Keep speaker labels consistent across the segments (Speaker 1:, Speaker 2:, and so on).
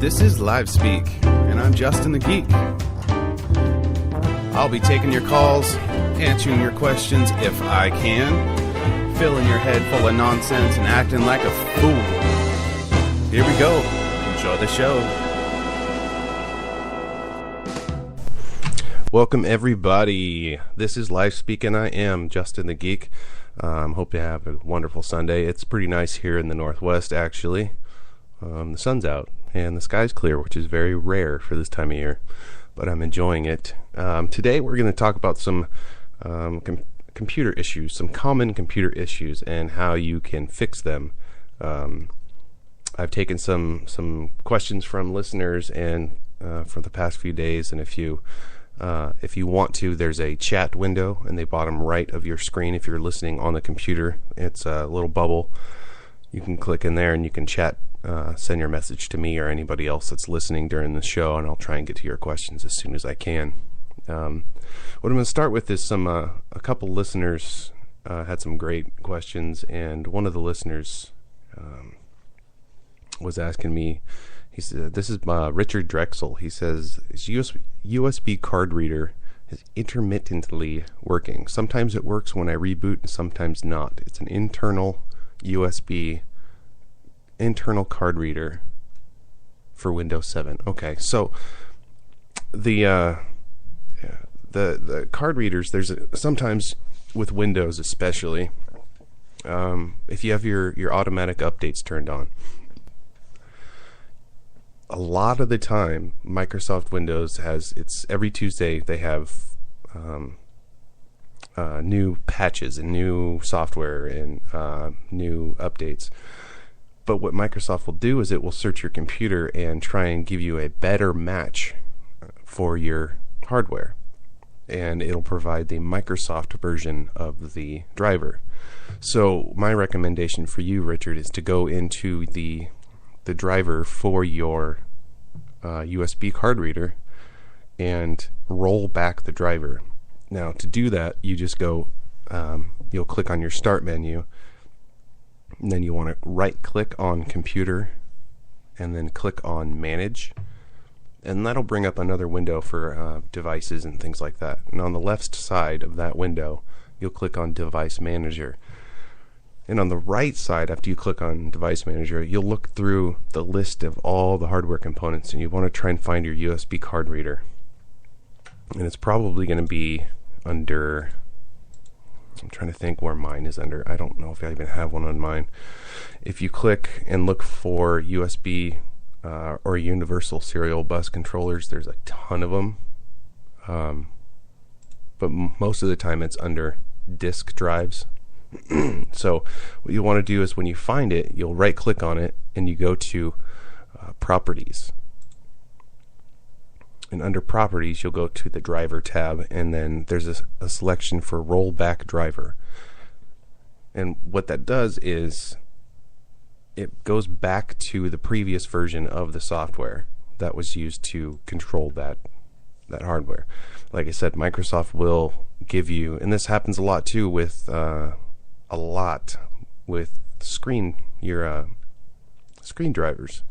Speaker 1: This is Live Speak, and I'm Justin the Geek. I'll be taking your calls, answering your questions if I can, filling your head full of nonsense and acting like a fool. Here we go. Enjoy the show. Welcome, everybody. This is Live Speak, and I am Justin the Geek. Hope you have a wonderful Sunday. It's pretty nice here in the Northwest, actually. The sun's out and the sky's clear, which is very rare for this time of year, but I'm enjoying it. Today we're going to talk about some computer issues, some common computer issues, and how you can fix them. I've taken some questions from listeners and for the past few days, and if you want to, there's a chat window in the bottom right of your screen. If you're listening on the computer, it's a little bubble. You can click in there and you can chat, send your message to me or anybody else that's listening during the show, and I'll try and get to your questions as soon as I can. What I'm going to start with is a couple listeners had some great questions, and one of the listeners was asking me. He said, this is Richard Drexel. He says, his USB card reader is intermittently working. Sometimes it works when I reboot and sometimes not. It's an internal USB internal card reader for Windows 7. Okay, so the card readers, sometimes with Windows especially, if you have your automatic updates turned on, a lot of the time Microsoft Windows it's every Tuesday they have new patches and new software and new updates. But what Microsoft will do is it will search your computer and try and give you a better match for your hardware, and it'll provide the Microsoft version of the driver. So my recommendation for you, Richard, is to go into the driver for your USB card reader and roll back the driver. Now, to do that, you just go, you'll click on your Start menu, and then you want to right-click on Computer, and then click on Manage, and that'll bring up another window for devices and things like that. And on the left side of that window, you'll click on Device Manager. And on the right side, after you click on Device Manager, you'll look through the list of all the hardware components, and you want to try and find your USB card reader. And it's probably going to be under, I'm trying to think where mine is under. I don't know if I even have one on mine. If you click and look for USB or Universal Serial Bus Controllers, there's a ton of them. But most of the time it's under disk drives. So what you want to do is when you find it, you'll right click on it and you go to Properties. And under Properties, you'll go to the Driver tab, and then there's a selection for Rollback Driver. And what that does is it goes back to the previous version of the software that was used to control that hardware. Like I said, Microsoft will give you, and this happens a lot too with screen drivers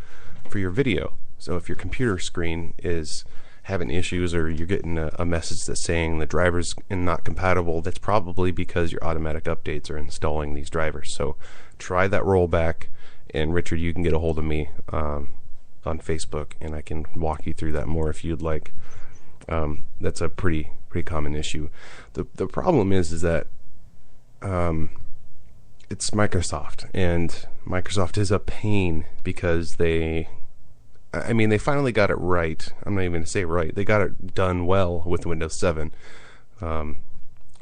Speaker 1: for your video. So if your computer screen is having issues, or you're getting a message that's saying the driver's not compatible, that's probably because your automatic updates are installing these drivers. So try that rollback, and Richard, you can get a hold of me on Facebook, and I can walk you through that more if you'd like. That's a pretty common issue. The problem is that it's Microsoft, and Microsoft is a pain because they finally got it right. I'm not even going to say right. They got it done well with Windows 7.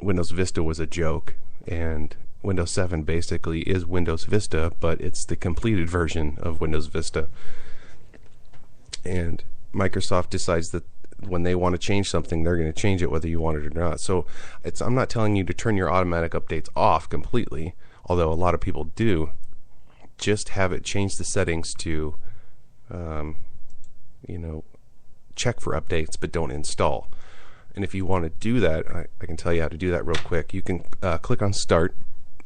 Speaker 1: Windows Vista was a joke, and Windows 7 basically is Windows Vista, but it's the completed version of Windows Vista. And Microsoft decides that when they want to change something, they're going to change it whether you want it or not. So I'm not telling you to turn your automatic updates off completely, although a lot of people do. Just have it change the settings to check for updates, but don't install. And if you want to do that, I can tell you how to do that real quick. You can click on Start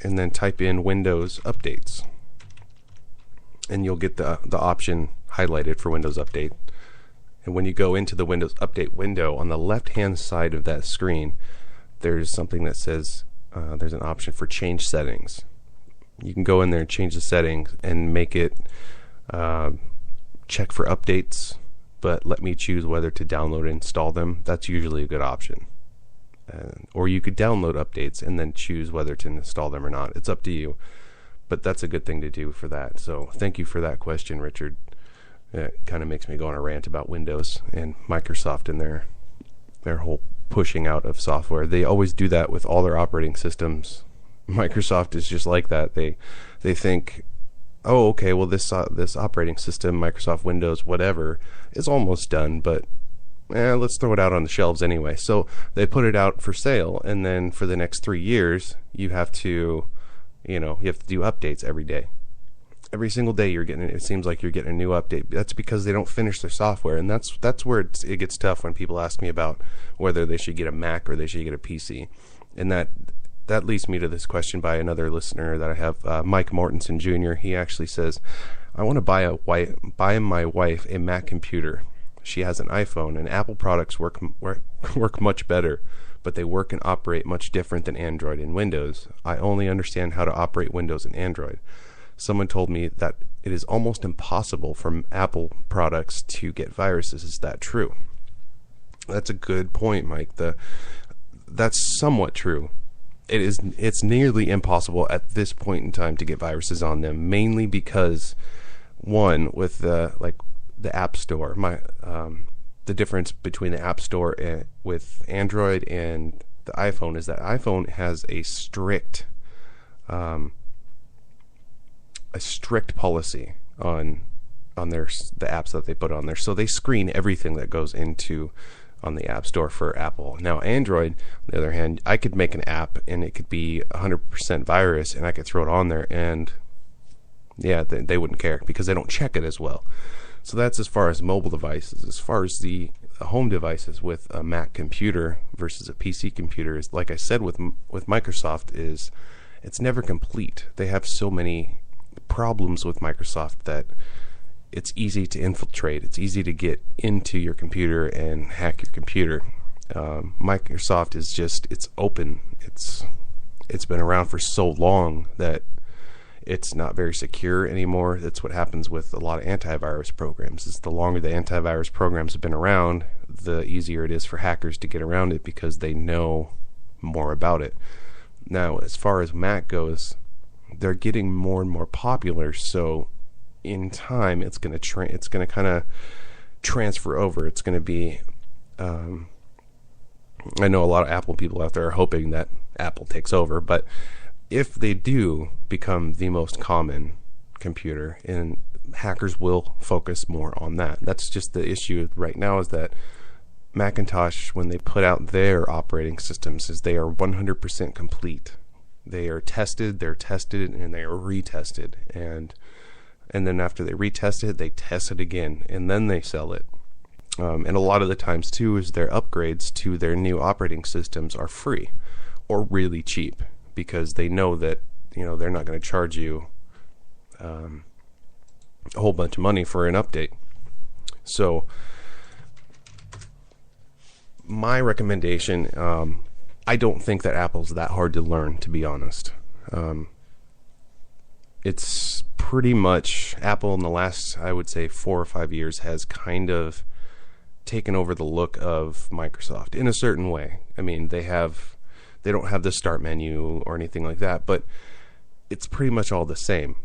Speaker 1: and then type in Windows Updates, and you'll get the option highlighted for Windows Update. And when you go into the Windows Update window, on the left-hand side of that screen, there's something that says there's an option for change settings. You can go in there and change the settings and make it check for updates, but let me choose whether to download and install them. That's usually a good option. Or you could download updates and then choose whether to install them or not. It's up to you. But that's a good thing to do for that. So thank you for that question, Richard. It kind of makes me go on a rant about Windows and Microsoft and their whole pushing out of software. They always do that with all their operating systems. Microsoft is just like that. They think, oh, okay, well this operating system, Microsoft Windows, whatever, is almost done, but let's throw it out on the shelves anyway. So they put it out for sale, and then for the next 3 years, you have to do updates every day. Every single day it seems like you're getting a new update. That's because they don't finish their software, and that's where it gets tough when people ask me about whether they should get a Mac or they should get a PC. And that leads me to this question by another listener that I have, Mike Mortensen Jr. He actually says, I want to buy my wife a Mac computer. She has an iPhone, and Apple products work much better, but they work and operate much different than Android and Windows. I only understand how to operate Windows and Android. Someone told me that it is almost impossible for Apple products to get viruses. Is that true? That's a good point, Mike. That's somewhat true. It's nearly impossible at this point in time to get viruses on them, mainly because, one, with the App Store, the difference between the App Store with Android and the iPhone is that iPhone has a strict policy on the apps that they put on there. So they screen everything that goes into on the App Store for Apple. Now Android, on the other hand, I could make an app and it could be 100% virus, and I could throw it on there, and yeah, they wouldn't care because they don't check it as well. So that's as far as mobile devices. As far as the home devices with a Mac computer versus a PC computer, is like I said with Microsoft, is it's never complete. They have so many problems with Microsoft that it's easy to infiltrate. It's easy to get into your computer and hack your computer. Microsoft is it's open. It's been around for so long that it's not very secure anymore. That's what happens with a lot of antivirus programs. Is the longer the antivirus programs have been around, the easier it is for hackers to get around it because they know more about it. Now, as far as Mac goes, they're getting more and more popular, so in time it's going to kind of transfer over. It's going to be I know a lot of Apple people out there are hoping that Apple takes over, but if they do become the most common computer, and hackers will focus more on that. That's just the issue right now, is that Macintosh, when they put out their operating systems, is they are 100% complete. They are tested, and they are retested, and then after they retest it, they test it again, and then they sell it. And a lot of the times too is their upgrades to their new operating systems are free or really cheap, because they know that they're not going to charge you a whole bunch of money for an update. So my recommendation, I don't think that Apple's that hard to learn, to be honest. It's pretty much Apple in the last, I would say, 4 or 5 years has kind of taken over the look of Microsoft in a certain way. I mean, they don't have the start menu or anything like that, but it's pretty much all the same.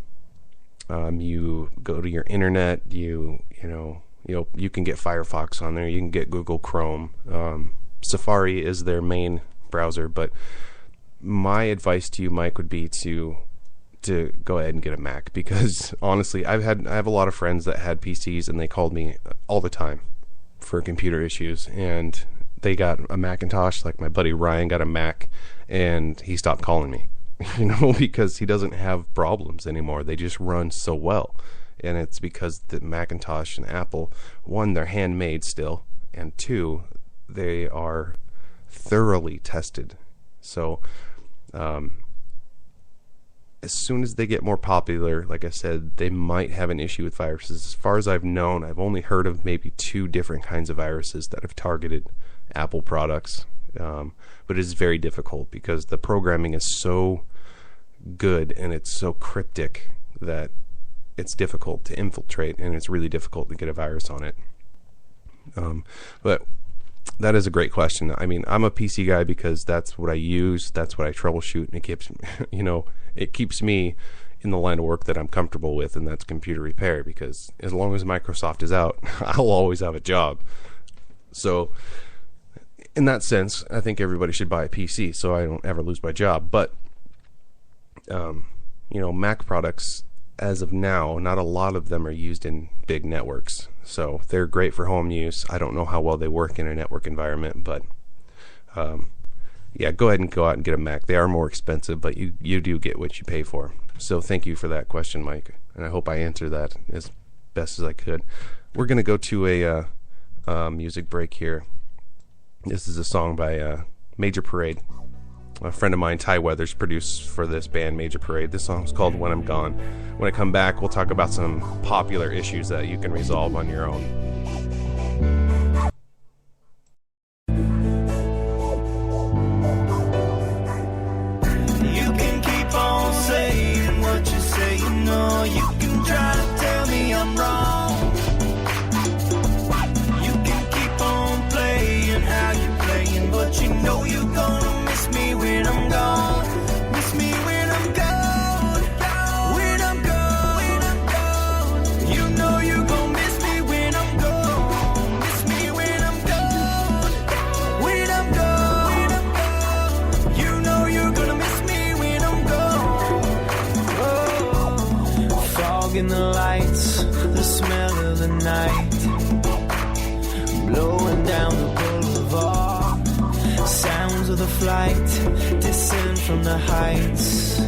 Speaker 1: You go to your internet, you can get Firefox on there, you can get Google Chrome. Safari is their main browser, but my advice to you, Mike, would be to go ahead and get a Mac, because honestly, I have a lot of friends that had PCs, and they called me all the time for computer issues, and they got a Macintosh. Like my buddy Ryan got a Mac, and he stopped calling me, because he doesn't have problems anymore. They just run so well, and it's because the Macintosh and Apple, one, they're handmade still, and two, they are thoroughly tested. So as soon as they get more popular, like I said, they might have an issue with viruses. As far as I've known, I've only heard of maybe 2 different kinds of viruses that have targeted Apple products. But it is very difficult because the programming is so good and it's so cryptic that it's difficult to infiltrate, and it's really difficult to get a virus on it. But that is a great question. I mean, I'm a PC guy because that's what I use, that's what I troubleshoot, and it keeps, it keeps me in the line of work that I'm comfortable with, and that's computer repair, because as long as Microsoft is out, I'll always have a job. So in that sense, I think everybody should buy a PC so I don't ever lose my job. But Mac products, as of now, not a lot of them are used in big networks. So they're great for home use. I don't know how well they work in a network environment, but go ahead and go out and get a Mac. They are more expensive, but you do get what you pay for. So thank you for that question, Mike, and I hope I answered that as best as I could. We're going to go to a music break here. This is a song by Major Parade. A friend of mine, Ty Weathers, produced for this band, Major Parade. This song's called When I'm Gone. When I come back, we'll talk about some popular issues that you can resolve on your own.
Speaker 2: You can keep on saying what you say, you can try to tell me I'm wrong. You can keep on playing how you're playing, but you know you're gonna miss me when I'm gone. Miss me when I'm gone. When I'm gone. You know you're gonna miss me when I'm gone. Miss me when I'm gone. When I'm gone. You know you're gonna miss me when I'm gone. Oh, fog in the lights, the smell of the night, blowing down the boulevard. Sounds of the flight, descend from the heights,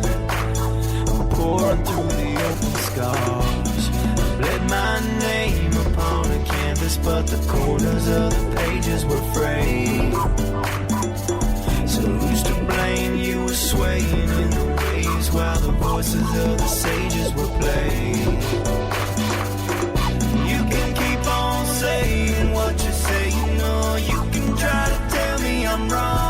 Speaker 2: pouring through the open scars. Bled my name upon a canvas, but the corners of the pages were frayed. So who's to blame? You were swaying in the waves while the voices of the sages were played. You can keep on saying what you say, you can try to tell me I'm wrong.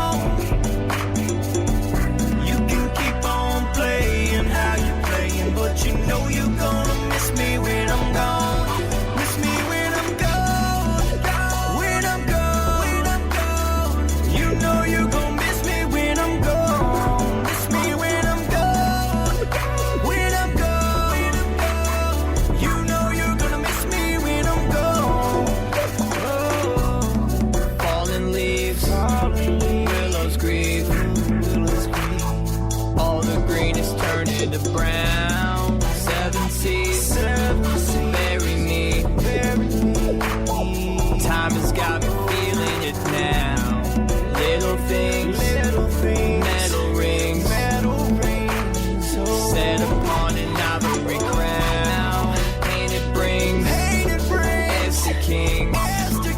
Speaker 2: You can keep on playing how you're playing, but you know you're gonna miss me when I'm gone. Miss me when I'm gone. When I'm gone. When I'm gone. You know you're gonna miss me when I'm gone. Miss me when I'm gone. When I'm gone. When I'm gone. You know you're gonna miss me when I'm gone. Oh, falling leaves, willows grieve. All the green is turned into brown. 7 seas, bury me. Time has got me feeling it now. Little things, metal rings, set upon an ivory crown. Painted brings, as the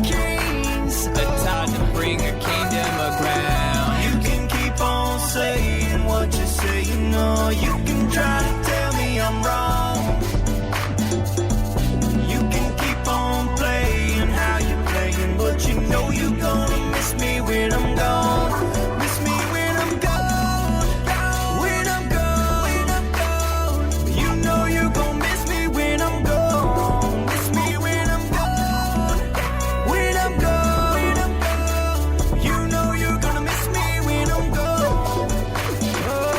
Speaker 2: kings, a time to bring a kingdom around. You can keep on saying what you say, you can try to tell me I'm wrong. You can keep on playing how you're playing, but you know you're gonna miss me when I'm gone. Miss me when I'm gone. When I'm gone. When I'm gone. You know you're gonna miss me when I'm gone. Miss me when I'm gone. When I'm gone. When I'm gone. You know you're gonna miss me when I'm gone. Oh.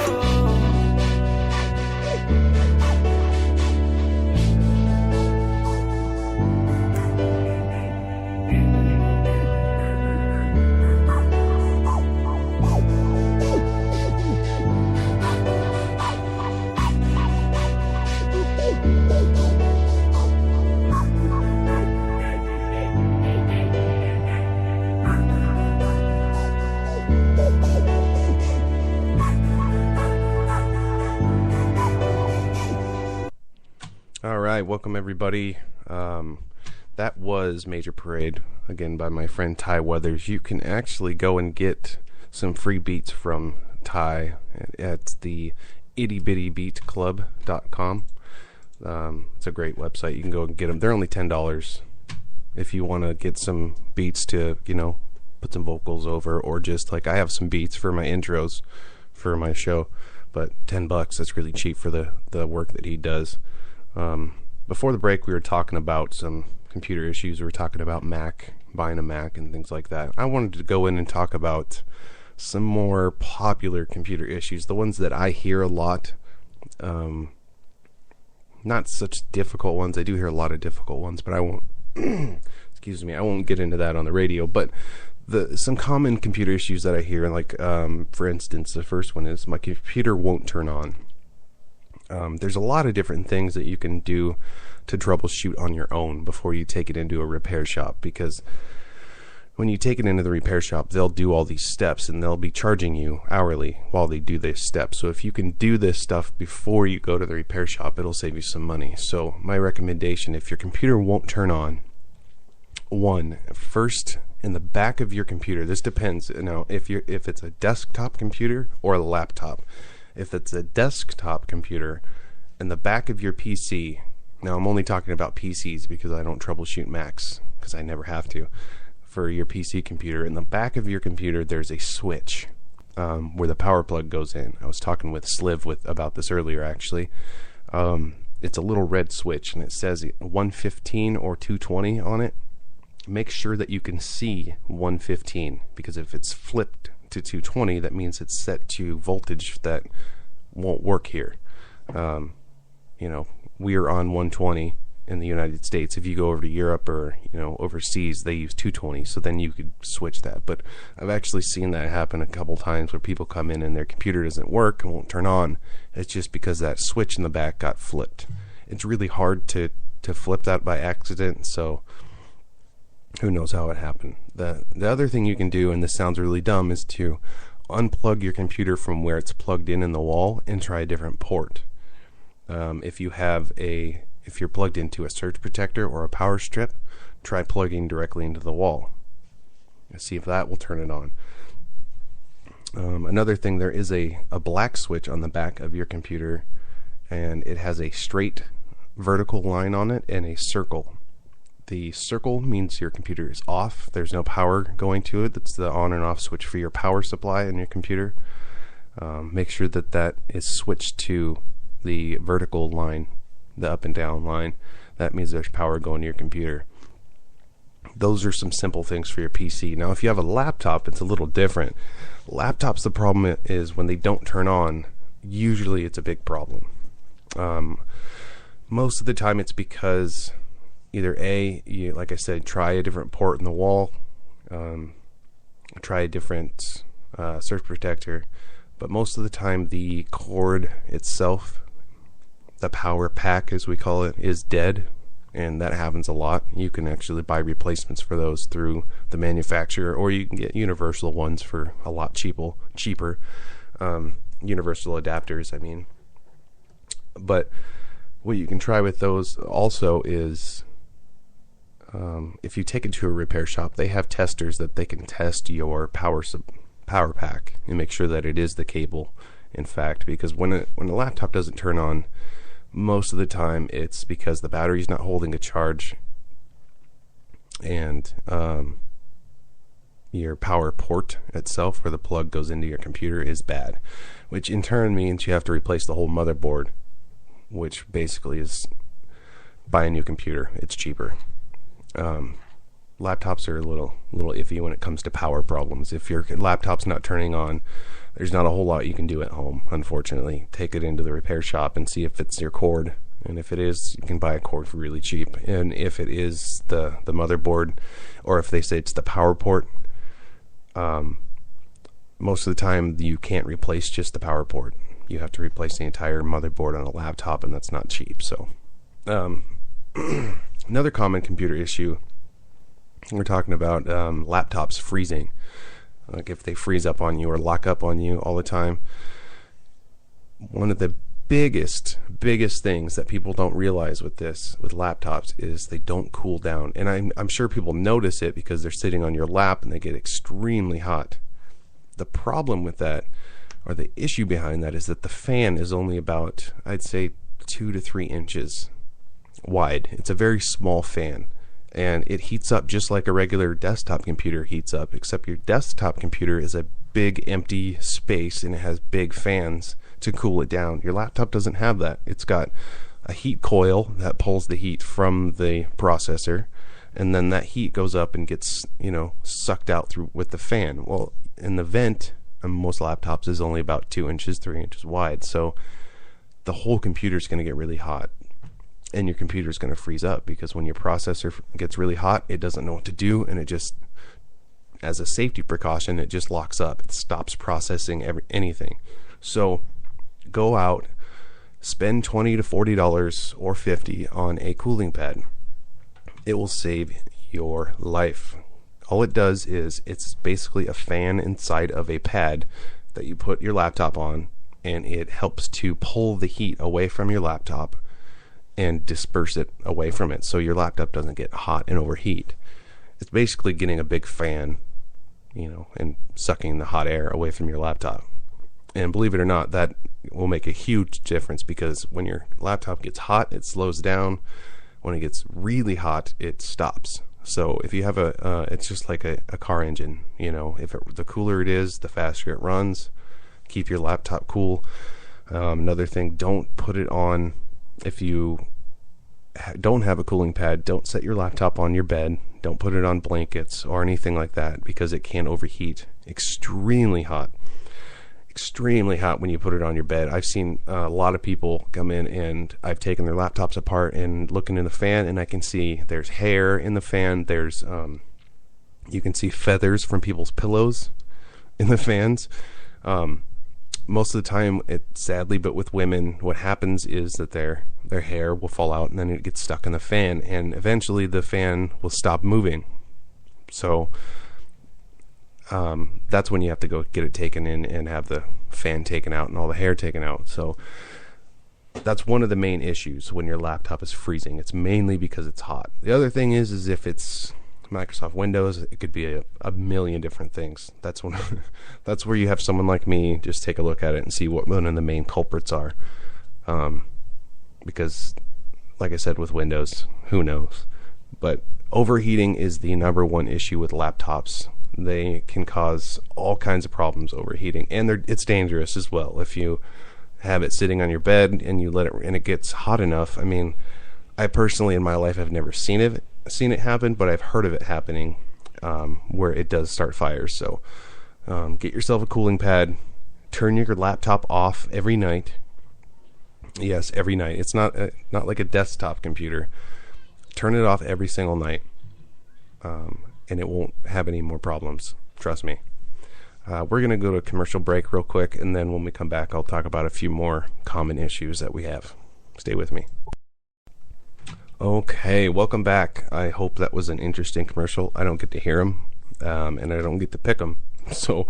Speaker 1: All right, welcome everybody. That was Major Parade, again by my friend Ty Weathers. You can actually go and get some free beats from Ty at the ittybittybeatclub.com. It's a great website. You can go and get them. They're only $10 if you want to get some beats to, put some vocals over, or just like I have some beats for my intros for my show, but $10, that's really cheap for the work that he does. Before the break, we were talking about some computer issues. We were talking about buying a Mac and things like that. I wanted to go in and talk about some more popular computer issues, the ones that I hear a lot. Not such difficult ones. I do hear a lot of difficult ones, but I won't excuse me, I won't get into that on the radio. But some common computer issues that I hear, like for instance, the first one is my computer won't turn on. There's a lot of different things that you can do to troubleshoot on your own before you take it into a repair shop, because when you take it into the repair shop, they'll do all these steps and they'll be charging you hourly while they do this step. So if you can do this stuff before you go to the repair shop, it'll save you some money. So my recommendation, if your computer won't turn on, first, in the back of your computer, this depends, if it's a desktop computer or a laptop. If it's a desktop computer, in the back of your PC, now I'm only talking about PCs because I don't troubleshoot Macs, because I never have to. For your PC computer, in the back of your computer, there's a switch where the power plug goes in. I was talking with Sliv about this earlier, actually. It's a little red switch, and it says 115 or 220 on it. Make sure that you can see 115, because if it's flipped to 220, that means it's set to voltage that won't work here. We're on 120 in the United States. If you go over to Europe or overseas, they use 220, so then you could switch that. But I've actually seen that happen a couple times where people come in and their computer doesn't work and won't turn on. It's just because that switch in the back got flipped. It's really hard to flip that by accident, so who knows how it happened. The other thing you can do, and this sounds really dumb, is to unplug your computer from where it's plugged in the wall and try a different port. If you're plugged into a surge protector or a power strip, try plugging directly into the wall and see if that will turn it on. Another thing, there is a black switch on the back of your computer, and it has a straight vertical line on it and a circle. The circle means your computer is off. There's no power going to it. That's the on and off switch for your power supply in your computer. Make sure that is switched to the vertical line, the up and down line. That means there's power going to your computer. Those are some simple things for your PC. Now, if you have a laptop, it's a little different. Laptops, the problem is when they don't turn on, usually it's a big problem. Most of the time it's because either you, like I said, try a different port in the wall, try a different surge protector, but most of the time the cord itself, the power pack as we call it, is dead, and that happens a lot. You can actually buy replacements for those through the manufacturer, or you can get universal ones for a lot cheaper. Universal adapters, I mean. But what you can try with those also is, if you take it to a repair shop, they have testers that they can test your power pack and make sure that it is the cable, in fact, because when a laptop doesn't turn on, most of the time it's because the battery's not holding a charge, and your power port itself, where the plug goes into your computer, is bad, which in turn means you have to replace the whole motherboard, which basically is buy a new computer. It's cheaper. Laptops are a little iffy when it comes to power problems. If your laptop's not turning on, there's not a whole lot you can do at home, unfortunately. Take it into the repair shop and see if it's your cord, and if it is, you can buy a cord for really cheap. And if it is the motherboard, or if they say it's the power port, most of the time you can't replace just the power port. You have to replace the entire motherboard on a laptop, and that's not cheap. So another common computer issue, we're talking about laptops freezing. Like if they freeze up on you or lock up on you all the time. One of the biggest things that people don't realize with laptops is they don't cool down. And I'm sure people notice it because they're sitting on your lap and they get extremely hot. The problem with that, or the issue behind that, is that the fan is only about, I'd say, 2 to 3 inches wide. It's a very small fan, and it heats up just like a regular desktop computer heats up, except your desktop computer is a big empty space and it has big fans to cool it down. Your laptop doesn't have that. It's got a heat coil that pulls the heat from the processor, and then that heat goes up and gets, sucked out through with the fan. Well, in the vent on most laptops is only about 2 inches, 3 inches wide, so the whole computer is going to get really hot, and your computer is going to freeze up, because when your processor gets really hot, it doesn't know what to do, and it just, as a safety precaution, it just locks up. It stops processing anything. So go out, spend $20 to $40 or $50 on a cooling pad. It will save your life. All it does is, it's basically a fan inside of a pad that you put your laptop on, and it helps to pull the heat away from your laptop and disperse it away from it, so your laptop doesn't get hot and overheat. It's basically getting a big fan, and sucking the hot air away from your laptop. And believe it or not, that will make a huge difference, because when your laptop gets hot, it slows down. When it gets really hot, it stops. So if you have it's just like a car engine. The cooler it is, the faster it runs. Keep your laptop cool. Another thing, don't put it on, if you don't have a cooling pad, don't set your laptop on your bed. Don't put it on blankets or anything like that, because it can overheat. Extremely hot when you put it on your bed. I've seen a lot of people come in, and I've taken their laptops apart and looking in the fan, and I can see there's hair in the fan. There's you can see feathers from people's pillows in the fans. Most of the time, sadly, but with women, what happens is that their hair will fall out, and then it gets stuck in the fan, and eventually the fan will stop moving. So that's when you have to go get it taken in and have the fan taken out and all the hair taken out. So that's one of the main issues when your laptop is freezing. It's mainly because it's hot. The other thing is if it's Microsoft Windows, it could be a million different things. That's where you have someone like me just take a look at it and see what one of the main culprits are. Because, like I said, with Windows, who knows? But overheating is the number one issue with laptops. They can cause all kinds of problems overheating, and it's dangerous as well. If you have it sitting on your bed and you let it, and it gets hot enough. I mean, I personally in my life have never seen it happen, but I've heard of it happening, where it does start fires. So get yourself a cooling pad. Turn your laptop off every night. Yes, every night. It's not like a desktop computer. Turn it off every single night, and it won't have any more problems. Trust me. We're going to go to a commercial break real quick, and then when we come back, I'll talk about a few more common issues that we have. Stay with me. Okay, welcome back. I hope that was an interesting commercial. I don't get to hear them, and I don't get to pick them, so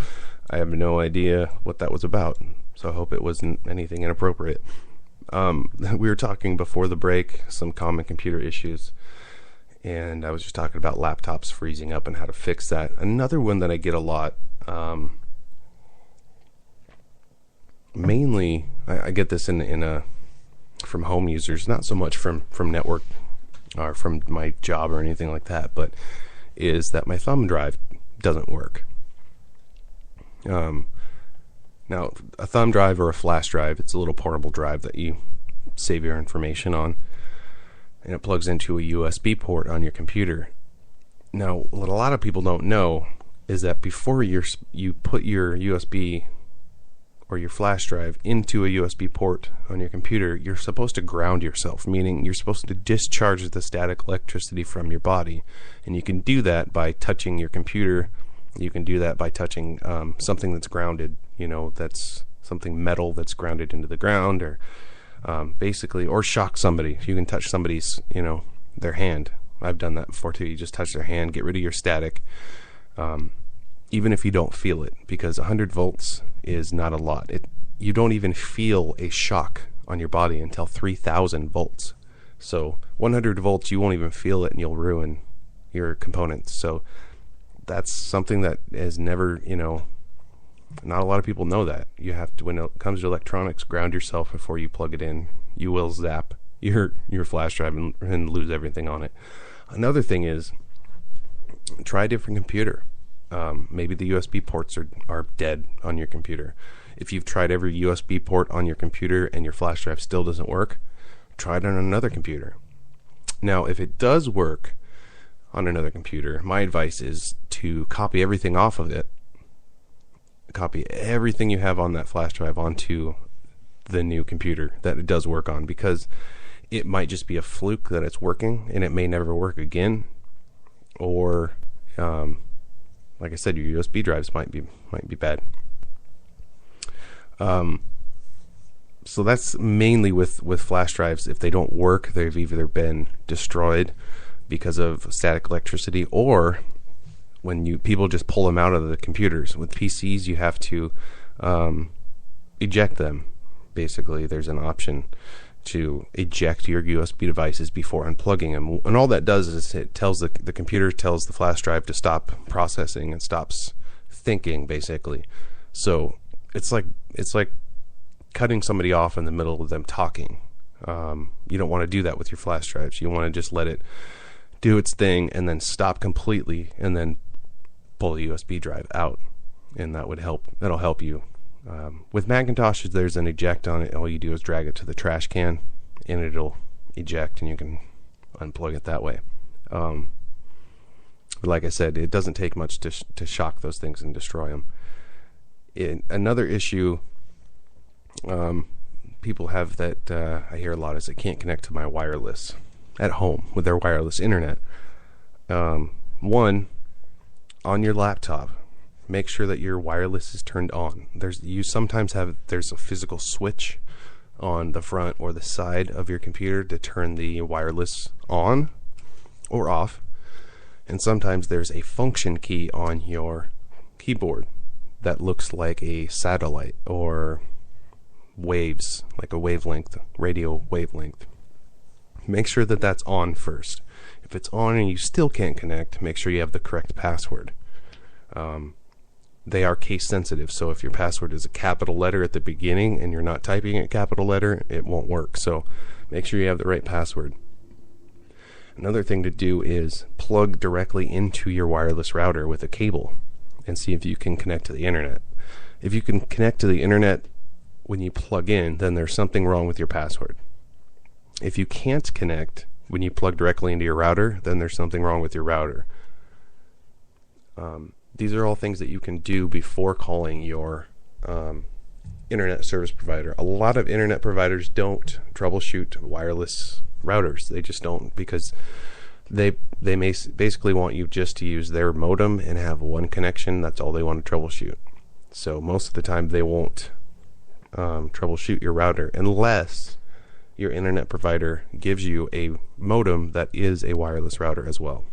Speaker 1: I have no idea what that was about. So I hope it wasn't anything inappropriate. We were talking before the break, some common computer issues, and I was just talking about laptops freezing up and how to fix that. Another one that I get a lot, mainly I get this from home users, not so much from network or from my job or anything like that, but is that my thumb drive doesn't work. Now, a thumb drive or a flash drive, it's a little portable drive that you save your information on, and it plugs into a USB port on your computer. Now, what a lot of people don't know is that before you put your USB or your flash drive into a USB port on your computer, you're supposed to ground yourself, meaning you're supposed to discharge the static electricity from your body. And you can do that by touching your computer. You can do that by touching something that's grounded, that's something metal that's grounded into the ground, or basically, or shock somebody. You can touch somebody's, their hand. I've done that before too. You just touch their hand, get rid of your static, even if you don't feel it, because 100 volts is not a lot. You don't even feel a shock on your body until 3,000 volts. So 100 volts, you won't even feel it, and you'll ruin your components. So that's something that has never, Not a lot of people know that. You have to, when it comes to electronics, ground yourself before you plug it in. You will zap your flash drive and lose everything on it. Another thing is, try a different computer. Maybe the USB ports are dead on your computer. If you've tried every USB port on your computer and your flash drive still doesn't work, try it on another computer. Now, if it does work on another computer, my advice is to copy everything off of it. Copy everything you have on that flash drive onto the new computer that it does work on, because it might just be a fluke that it's working and it may never work again. Or, like I said, your USB drives might be bad. So that's mainly with flash drives. If they don't work, they've either been destroyed because of static electricity, or when people just pull them out of the computers. With PCs, you have to eject them. Basically, there's an option to eject your USB devices before unplugging them. And all that does is it tells the computer tells the flash drive to stop processing and stops thinking, basically. So it's like cutting somebody off in the middle of them talking. You don't want to do that with your flash drives. You want to just let it do its thing and then stop completely and then pull the USB drive out, and that'll help you. With Macintosh, there's an eject on it. All you do is drag it to the trash can and it'll eject, and you can unplug it that way. But like I said, it doesn't take much to shock those things and destroy them. Another issue people have that I hear a lot is they can't connect to my wireless at home with their wireless internet. One, on your laptop, make sure that your wireless is turned on. There's a physical switch on the front or the side of your computer to turn the wireless on or off. And sometimes there's a function key on your keyboard that looks like a satellite or waves, like a wavelength, radio wavelength. Make sure that that's on first. If it's on and you still can't connect, make sure you have the correct password. They are case sensitive, so if your password is a capital letter at the beginning and you're not typing a capital letter, it won't work. So make sure you have the right password. Another thing to do is plug directly into your wireless router with a cable and see if you can connect to the internet. If you can connect to the internet when you plug in, then there's something wrong with your password. If you can't connect when you plug directly into your router, then there's something wrong with your router. These are all things that you can do before calling your internet service provider. A lot of internet providers don't troubleshoot wireless routers. They just don't, because they may basically want you just to use their modem and have one connection. That's all they want to troubleshoot. So most of the time they won't troubleshoot your router unless your internet provider gives you a modem that is a wireless router as well.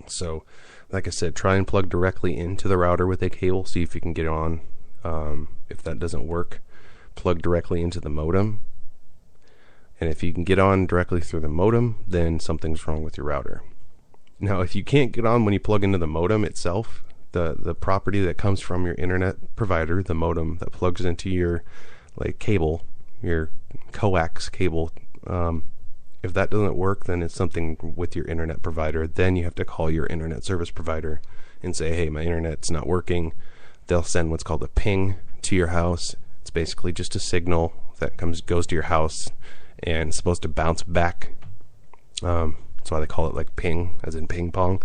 Speaker 1: So like I said, try and plug directly into the router with a cable, see if you can get it on. If that doesn't work, plug directly into the modem. And if you can get on directly through the modem, then something's wrong with your router. Now, if you can't get on when you plug into the modem itself, the property that comes from your internet provider, the modem that plugs into your cable, your coax cable, if that doesn't work, then it's something with your internet provider. Then you have to call your internet service provider and say, hey, my internet's not working. They'll send what's called a ping to your house. It's basically just a signal that goes to your house and it's supposed to bounce back. That's why they call it ping, as in ping pong.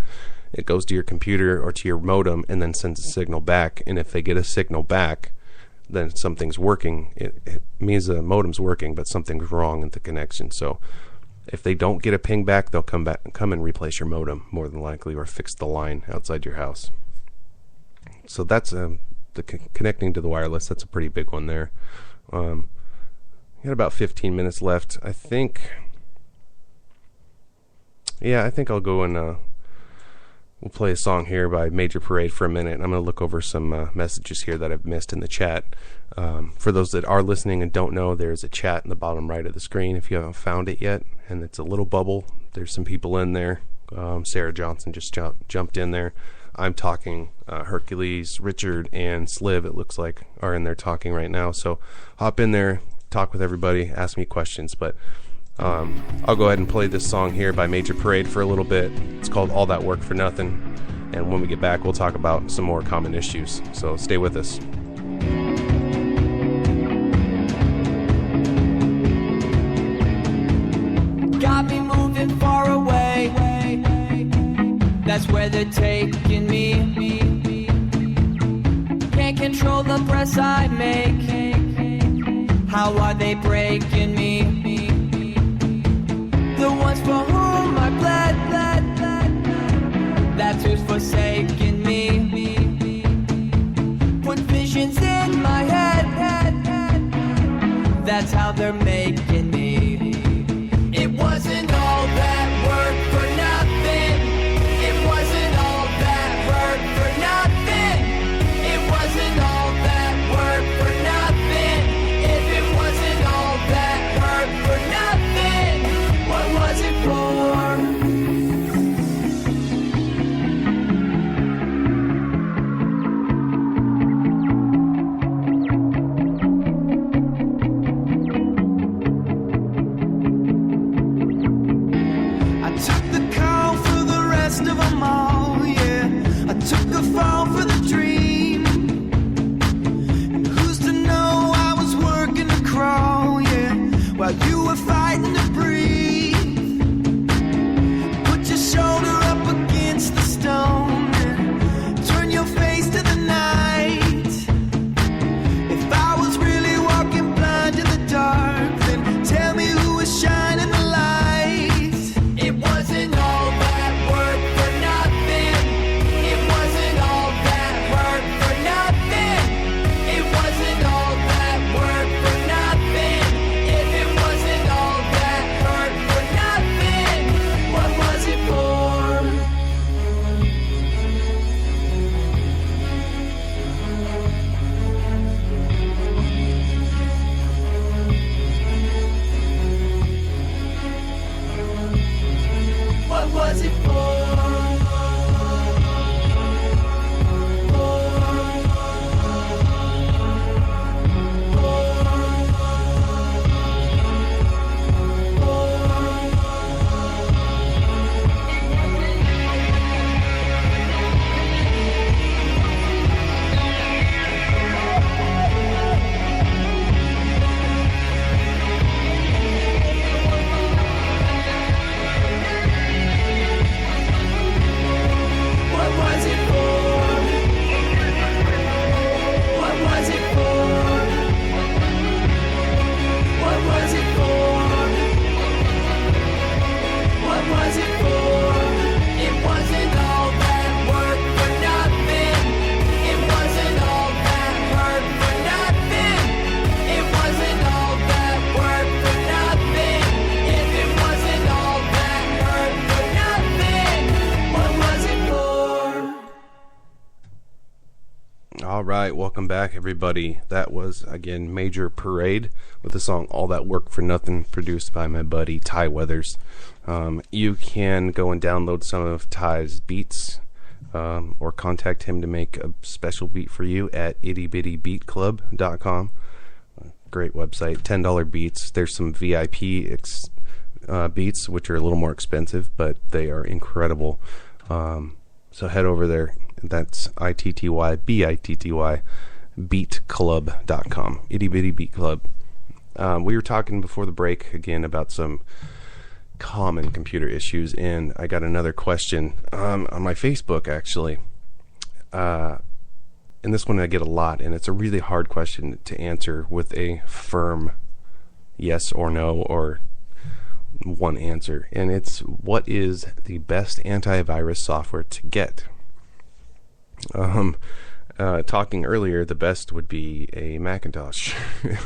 Speaker 1: It goes to your computer or to your modem and then sends a signal back. And if they get a signal back, then something's working. It means the modem's working, but something's wrong in the connection. So if they don't get a ping back, they'll come and replace your modem, more than likely, or fix the line outside your house. So that's connecting to the wireless. That's a pretty big one there. Got about 15 minutes left. I think I'll go and we'll play a song here by Major Parade for a minute. I'm going to look over some messages here that I've missed in the chat. For those that are listening and don't know, there's a chat in the bottom right of the screen if you haven't found it yet, and it's a little bubble. There's some people in there. Sarah Johnson just jumped in there. I'm talking. Hercules, Richard, and Sliv, it looks like, are in there talking right now. So hop in there, talk with everybody, ask me questions. But I'll go ahead and play this song here by Major Parade for a little bit. It's called All That Work for Nothing. And when we get back, we'll talk about some more common issues. So stay with us.
Speaker 2: Got me moving far away. That's where they're taking me. Can't control the press I make. How are they breaking me? The ones for whom I bled. That's who's forsaken me. Put visions in my head. That's how they're making me. It wasn't all that work for nothing. It wasn't all that work for nothing. It wasn't all that work for nothing. If it wasn't all that work for nothing, what was it for? Fall for the dream. And who's to know I was working to crawl, yeah, while you were fighting to breathe. Put your shoulder up against the stone and turn your face to the night. If I was really walking blind in the dark, then tell me who was shining the light. It wasn't all that work for nothing. It wasn't all that work for nothing. It wasn't all that work for nothing. If it wasn't all that work for nothing, what was it for? What was it for?
Speaker 1: All right, welcome back, everybody. That was, again, Major Parade with the song All That Work for Nothing, produced by my buddy Ty Weathers. You can go and download some of Ty's beats or contact him to make a special beat for you at ittybittybeatclub.com. Great website, $10 beats. There's some VIP beats, which are a little more expensive, but they are incredible. So head over there. That's ITTYBITTY beatclub.com. Itty Bitty Beat Club. We were talking before the break again about some common computer issues, and I got another question on my Facebook, actually. And this one I get a lot, and it's a really hard question to answer with a firm yes or no or one answer. And it's, what is the best antivirus software to get? Talking earlier, the best would be a Macintosh.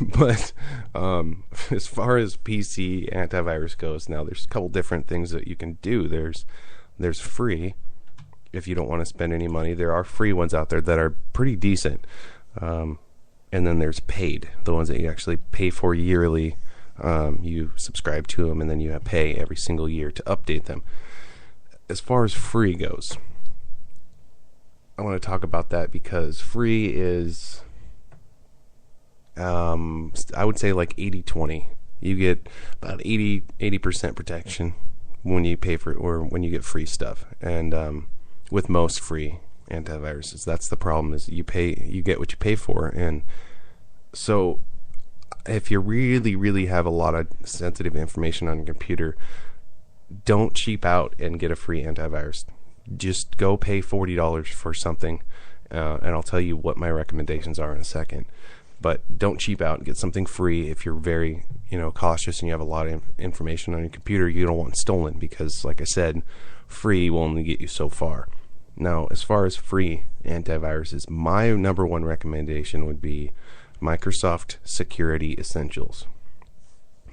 Speaker 1: But as far as PC antivirus goes, now there's a couple different things that you can do. There's free, if you don't want to spend any money. There are free ones out there that are pretty decent. And then there's paid, the ones that you actually pay for yearly. You subscribe to them, and then you pay every single year to update them. As far as free goes, I want to talk about that because free is, I would say like 80-20. You get about 80% protection when you pay for, or when you get free stuff. And with most free antiviruses, that's the problem, is you get what you pay for. And so if you really have a lot of sensitive information on your computer, don't cheap out and get a free antivirus. Just go pay $40 for something, and I'll tell you what my recommendations are in a second. But don't cheap out and get something free if you're very, cautious and you have a lot of information on your computer you don't want stolen, because, like I said, free will only get you so far. Now, as far as free antiviruses, my number one recommendation would be Microsoft Security Essentials.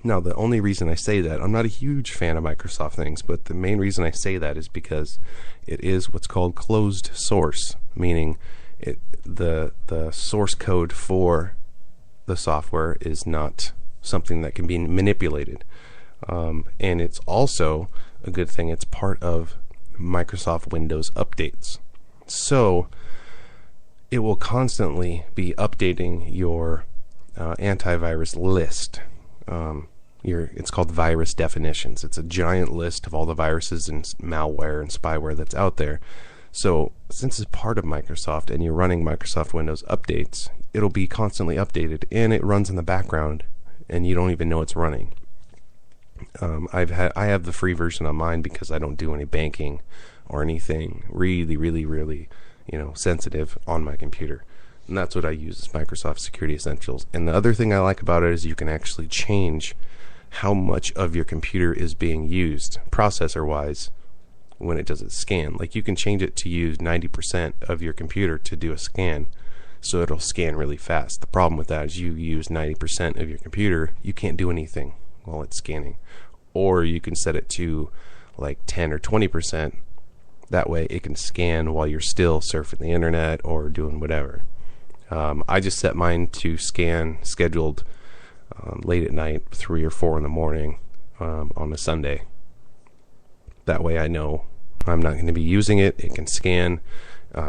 Speaker 1: Now, the only reason I say that, I'm not a huge fan of Microsoft things, but the main reason I say that is because it is what's called closed source, meaning the source code for the software is not something that can be manipulated. And it's also a good thing, it's part of Microsoft Windows updates. So it will constantly be updating your antivirus list. It's called virus definitions. It's a giant list of all the viruses and malware and spyware that's out there. So since it's part of Microsoft and you're running Microsoft Windows updates, it'll be constantly updated, and it runs in the background and you don't even know it's running. I have the free version on mine because I don't do any banking or anything really sensitive on my computer. And that's what I use, is Microsoft Security Essentials. And the other thing I like about it is you can actually change how much of your computer is being used, processor-wise, when it does its scan. Like, you can change it to use 90% of your computer to do a scan, so it'll scan really fast. The problem with that is you use 90% of your computer, you can't do anything while it's scanning. Or you can set it to like 10 or 20%. That way it can scan while you're still surfing the internet or doing whatever. I just set mine to scan scheduled late at night, 3 or 4 in the morning on a Sunday. That way I know I'm not going to be using it. It can scan,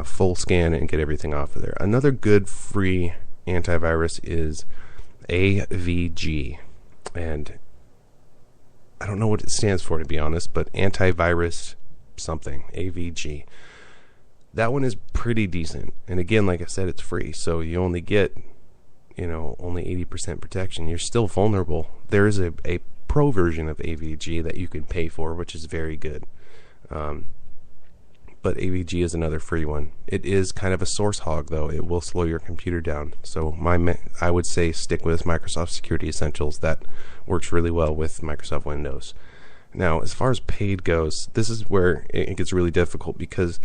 Speaker 1: full scan, and get everything off of there. Another good free antivirus is AVG. And I don't know what it stands for, to be honest, but Antivirus something, AVG. That one is pretty decent. And again, like I said, it's free, so you only get, only 80% protection. You're still vulnerable. There is a pro version of AVG that you can pay for, which is very good. But AVG is another free one. It is kind of a source hog, though. It will slow your computer down. So I would say stick with Microsoft Security Essentials. That works really well with Microsoft Windows. Now, as far as paid goes, this is where it gets really difficult, because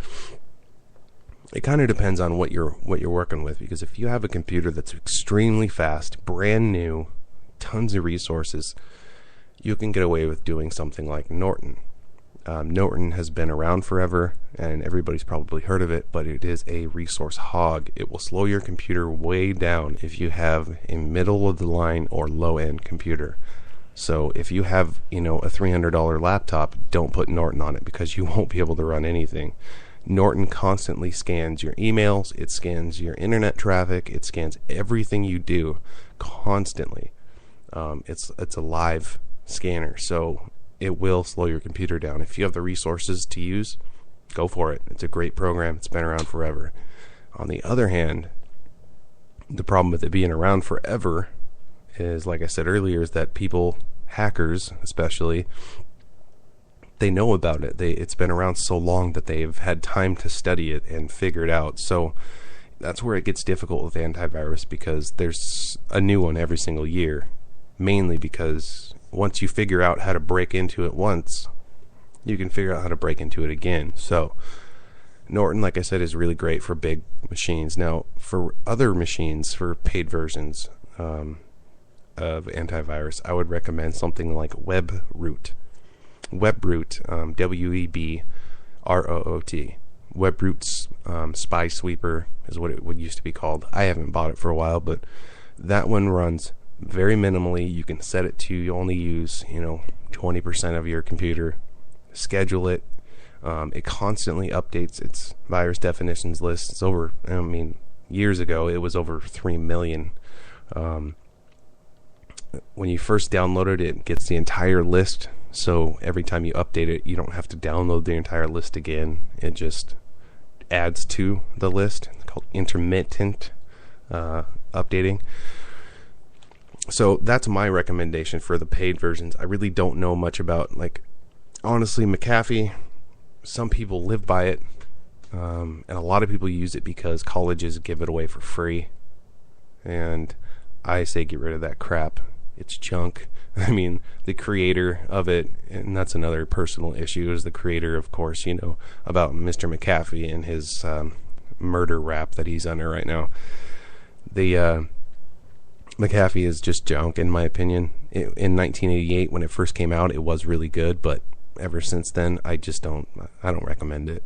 Speaker 1: it kind of depends on what you're working with. Because if you have a computer that's extremely fast, brand new, tons of resources, you can get away with doing something like Norton. Norton has been around forever, and everybody's probably heard of it, but it is a resource hog. It will slow your computer way down if you have a middle-of-the-line or low-end computer. So if you have, a $300 laptop, don't put Norton on it, because you won't be able to run anything. Norton constantly scans your emails, it scans your internet traffic, it scans everything you do constantly. It's a live scanner, so it will slow your computer down. If you have the resources to use, go for it. It's a great program. It's been around forever. On the other hand, the problem with it being around forever is, like I said earlier, is that people, hackers especially, they know about it. It's been around so long that they've had time to study it and figure it out. So that's where it gets difficult with antivirus, because there's a new one every single year, mainly because once you figure out how to break into it once, you can figure out how to break into it again. So Norton, like I said, is really great for big machines. Now, for other machines, for paid versions of antivirus, I would recommend something like WebRoot. WebRoot, WEBROOT. WebRoot's Spy Sweeper is what it would used to be called. I haven't bought it for a while, but that one runs very minimally. You can set it to only use 20% of your computer. Schedule it. It constantly updates its virus definitions list. It's over, years ago, it was over 3 million. When you first download it, it gets the entire list. So every time you update it, you don't have to download the entire list again. It just adds to the list. It's called intermittent updating. So that's my recommendation for the paid versions. I really don't know much about, honestly, McAfee. Some people live by it, and a lot of people use it because colleges give it away for free. And I say get rid of that crap. It's junk. The creator of it, and that's another personal issue, is the creator, of course, about Mr. McAfee and his murder rap that he's under right now. The McAfee is just junk, in my opinion. In 1988, when it first came out, it was really good, but ever since then, I don't recommend it.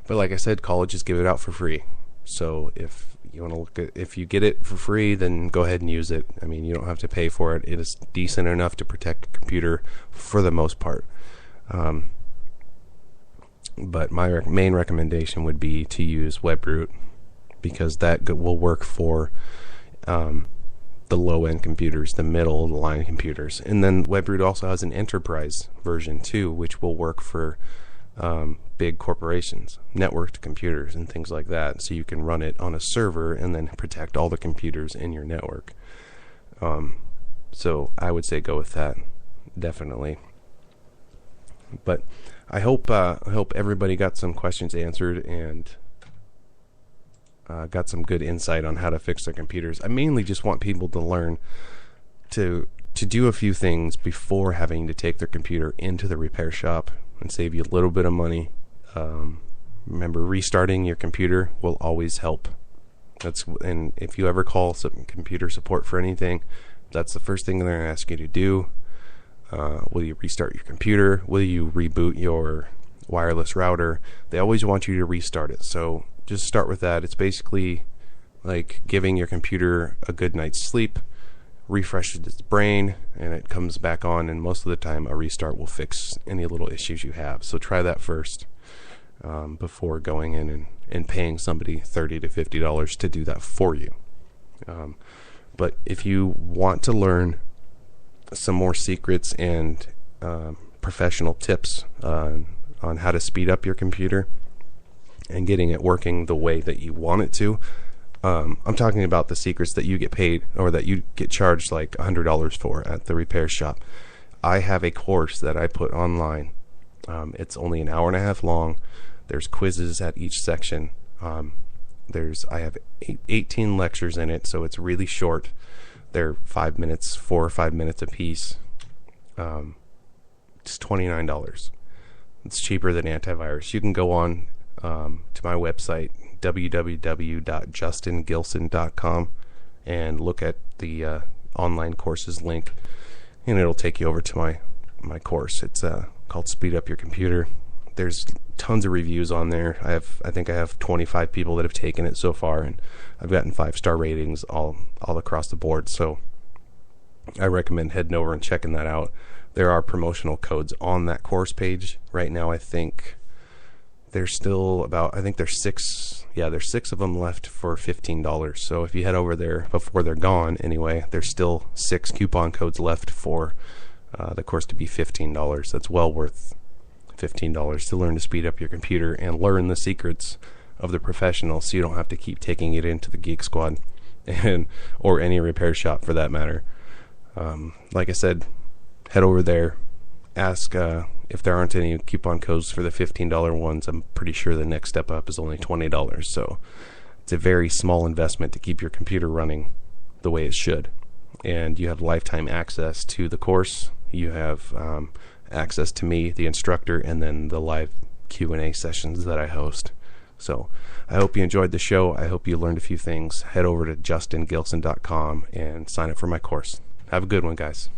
Speaker 1: But like I said, colleges give it out for free. So if you want to if you get it for free, then go ahead and use it. You don't have to pay for it. It is decent enough to protect the computer for the most part. But my main recommendation would be to use WebRoot, because that will work for the low-end computers, the middle-of-the-line computers. And then WebRoot also has an enterprise version too, which will work for big corporations, networked computers and things like that. So you can run it on a server and then protect all the computers in your network. So I would say go with that, definitely. But I hope everybody got some questions answered and got some good insight on how to fix their computers. I mainly just want people to learn to do a few things before having to take their computer into the repair shop and save you a little bit of money. Remember, restarting your computer will always help. And if you ever call some computer support for anything, that's the first thing they're going to ask you to do. Will you restart your computer? Will you reboot your wireless router? They always want you to restart it. So just start with that. It's basically like giving your computer a good night's sleep, refreshes its brain, and it comes back on, and most of the time a restart will fix any little issues you have. So try that first before going in and paying somebody $30 to $50 to do that for you. But if you want to learn some more secrets and professional tips on how to speed up your computer and getting it working the way that you want it to, I'm talking about the secrets that you get paid or that you get charged like $100 for at the repair shop. I have a course that I put online. It's only an hour and a half long. There's quizzes at each section. I have 18 lectures in it, so it's really short. They're 4 or 5 minutes a piece. It's $29. It's cheaper than Antivirus. You can go on to my website, www.justingilson.com, and look at the online courses link, and it'll take you over to my course. It's called Speed Up Your Computer. There's tons of reviews on there. I think I have 25 people that have taken it so far, and I've gotten 5-star ratings all across the board. So I recommend heading over and checking that out. There are promotional codes on that course page right now. I think there's still there's 6 of them left for $15. So if you head over there before they're gone anyway, there's still 6 coupon codes left for the course to be $15. That's well worth $15 to learn to speed up your computer and learn the secrets of the professional, so you don't have to keep taking it into the Geek Squad or any repair shop for that matter. Like I said, head over there, ask if there aren't any coupon codes for the $15 ones. I'm pretty sure the next step up is only $20, so it's a very small investment to keep your computer running the way it should. And you have lifetime access to the course. You have access to me, the instructor, and then the live Q&A sessions that I host. So I hope you enjoyed the show. I hope you learned a few things. Head over to justingilson.com and sign up for my course. Have a good one, guys.